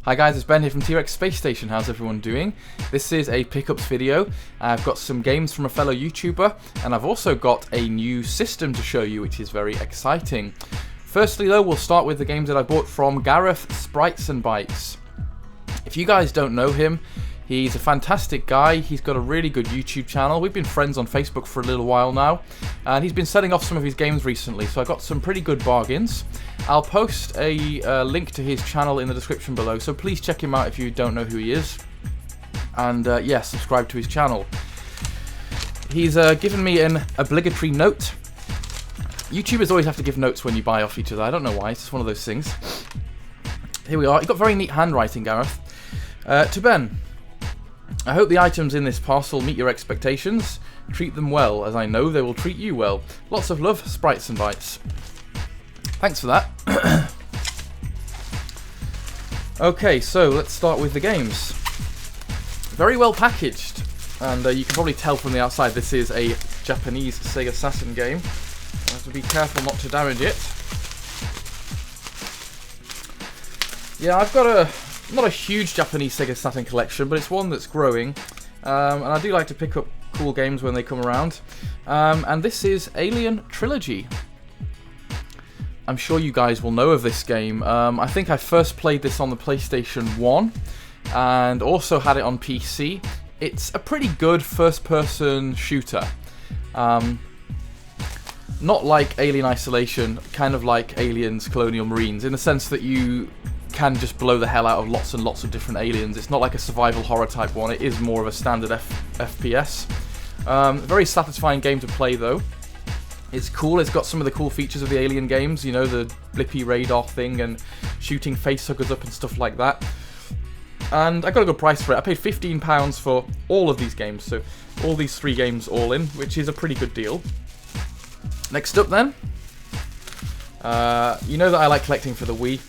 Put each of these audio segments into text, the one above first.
Hi guys, it's Ben here from T-Rex Space Station. How's everyone doing? This is a pickups video. I've got some games from a fellow YouTuber, and I've also got a new system to show you, which is very exciting. Firstly though, we'll start with the games that I bought from Gareth Sprites and Bytes. If you guys don't know him, he's a fantastic guy. He's got a really good YouTube channel. We've been friends on Facebook for a little while now, and he's been selling off some of his games recently, so I got some pretty good bargains. I'll post a link to his channel in the description below, so please check him out if you don't know who he is. And yeah, subscribe to his channel. He's given me an obligatory note. YouTubers always have to give notes when you buy off each other. I don't know why, it's just one of those things. Here we are. You've got very neat handwriting, Gareth. To Ben. I hope the items in this parcel meet your expectations. Treat them well, as I know they will treat you well. Lots of love, Sprites and Bytes. Thanks for that. Okay, so let's start with the games. Very well packaged, and you can probably tell from the outside this is a Japanese Sega Saturn game. I have to be careful not to damage it. Yeah, I've got not a huge Japanese Sega Saturn collection, but it's one that's growing, and I do like to pick up cool games when they come around. And this is Alien Trilogy. I'm sure you guys will know of this game. I think I first played this on the PlayStation 1 and also had it on PC. It's a pretty good first-person shooter. Not like Alien Isolation, kind of like Aliens Colonial Marines, in the sense that you can just blow the hell out of lots and lots of different aliens. It's not like a survival horror type one, it is more of a standard FPS. Very satisfying game to play though. It's cool, it's got some of the cool features of the Alien games, you know, the blippy radar thing and shooting facehuggers up and stuff like that. And I got a good price for it. I paid £15 for all of these games, so all these 3 games all in, which is a pretty good deal. Next up then, you know that I like collecting for the Wii.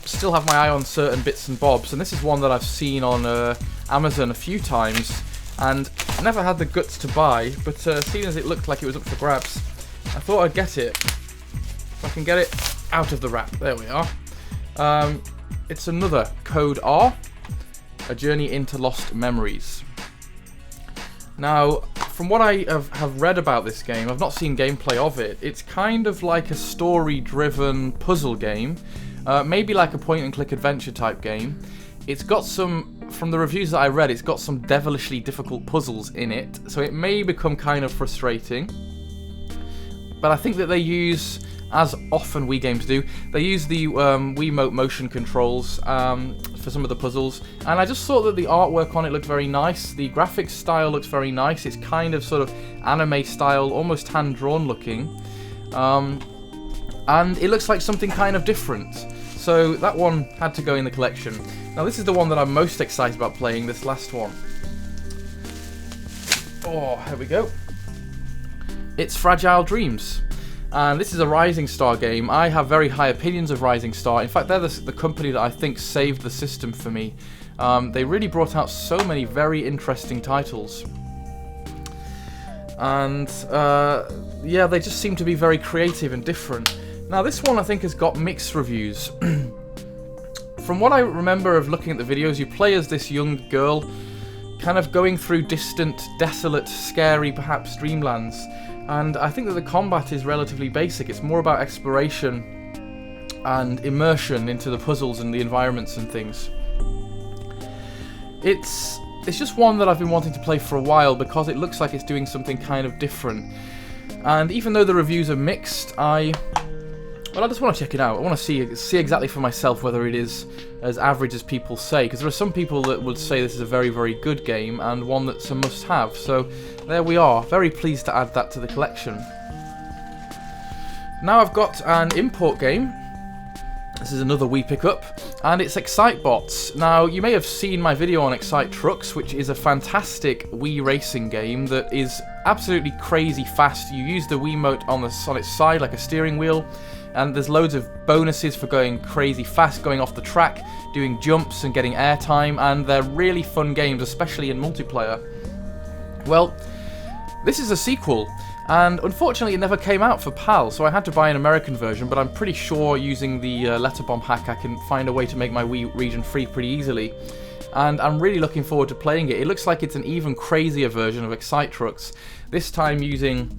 Still have my eye on certain bits and bobs, and this is one that I've seen on Amazon a few times, and never had the guts to buy, but seeing as it looked like it was up for grabs, I thought I'd get it. If I can get it out of the wrap, there we are. It's another Code R, A Journey into Lost Memories. Now, from what I have read about this game, I've not seen gameplay of it, it's kind of like a story-driven puzzle game, maybe like a point-and-click adventure type game. It's got some, from the reviews that I read, it's got some devilishly difficult puzzles in it, so it may become kind of frustrating. But I think that they use, as often Wii games do, they use the Wiimote motion controls for some of the puzzles, and I just thought that the artwork on it looked very nice. The graphics style looks very nice. It's kind of sort of anime style, almost hand-drawn looking, and it looks like something kind of different. So that one had to go in the collection. Now this is the one that I'm most excited about playing, this last one. Oh, here we go. It's Fragile Dreams. And this is a Rising Star game. I have very high opinions of Rising Star. In fact, they're the company that I think saved the system for me. They really brought out so many very interesting titles. And yeah, they just seem to be very creative and different. Now this one I think has got mixed reviews. From what I remember of looking at the videos, you play as this young girl kind of going through distant, desolate, scary, perhaps dreamlands. And I think that the combat is relatively basic. It's more about exploration and immersion into the puzzles and the environments and things. It's just one that I've been wanting to play for a while because it looks like it's doing something kind of different. And even though the reviews are mixed, I just want to check it out. I want to see exactly for myself whether it is as average as people say, because there are some people that would say this is a very, very good game and one that's a must-have. So there we are. Very pleased to add that to the collection. Now I've got an import game. This is another Wii pickup, and it's Excitebots. Now, you may have seen my video on Excite Trucks, which is a fantastic Wii racing game that is absolutely crazy fast. You use the Wiimote on its side like a steering wheel, and there's loads of bonuses for going crazy fast, going off the track, doing jumps and getting airtime, and they're really fun games, especially in multiplayer. Well, this is a sequel, And unfortunately it never came out for PAL, so I had to buy an American version, but I'm pretty sure using the letter bomb hack I can find a way to make my Wii region free pretty easily. And I'm really looking forward to playing it. It looks like it's an even crazier version of Excite Trucks, this time using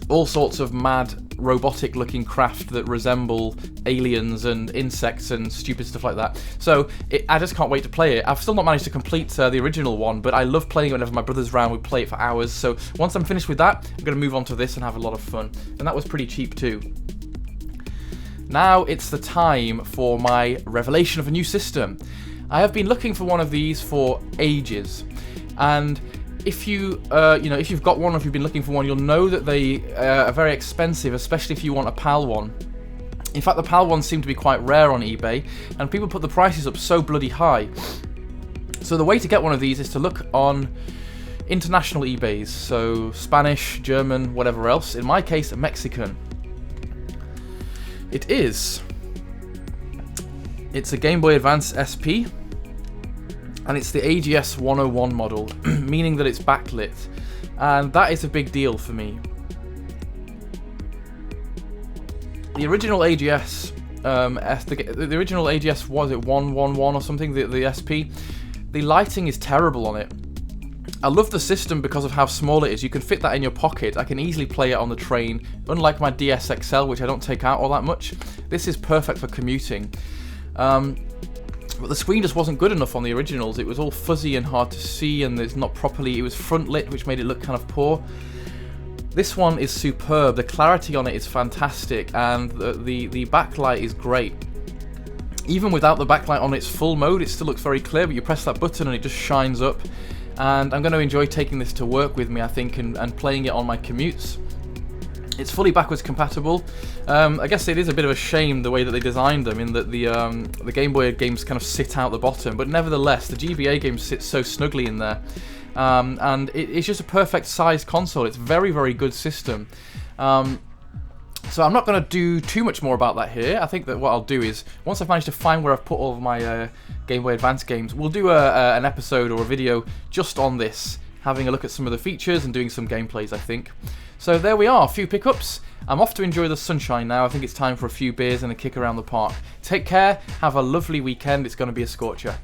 all sorts of mad robotic looking craft that resemble aliens and insects and stupid stuff like that. So I just can't wait to play it. I've still not managed to complete the original one, but I love playing it whenever my brother's around. We play it for hours. So once I'm finished with that, I'm going to move on to this and have a lot of fun. And that was pretty cheap too. Now it's the time for my revelation of a new system. I have been looking for one of these for ages, and if you, if you've got one or if you've been looking for one, you'll know that they are very expensive, especially if you want a PAL one. In fact, the PAL ones seem to be quite rare on eBay, and people put the prices up so bloody high. So the way to get one of these is to look on international eBays, so Spanish, German, whatever else. In my case, Mexican. It's a Game Boy Advance SP, and it's the AGS-101 model, meaning that it's backlit, and that is a big deal for me. The original AGS, the original AGS, was it 111 or something, the SP? The lighting is terrible on it. I love the system because of how small it is. You can fit that in your pocket. I can easily play it on the train. Unlike my DS XL, which I don't take out all that much, this is perfect for commuting. But the screen just wasn't good enough on the originals. It was all fuzzy and hard to see, and it's not properly, it was front lit, which made it look kind of poor. This one is superb. The clarity on it is fantastic, and the backlight is great. Even without the backlight on its full mode, it still looks very clear, but you press that button and it just shines up. And I'm going to enjoy taking this to work with me, I think, and playing it on my commutes. It's fully backwards compatible. I guess it is a bit of a shame the way that they designed them, in that the Game Boy games kind of sit out the bottom, but nevertheless the GBA games sit so snugly in there, and it's just a perfect sized console. It's a very, very good system. So I'm not going to do too much more about that here. I think that what I'll do is, once I've managed to find where I've put all of my Game Boy Advance games, we'll do an episode or a video just on this, having a look at some of the features and doing some gameplays, I think. So there we are, a few pickups. I'm off to enjoy the sunshine now. I think it's time for a few beers and a kick around the park. Take care, have a lovely weekend. It's going to be a scorcher.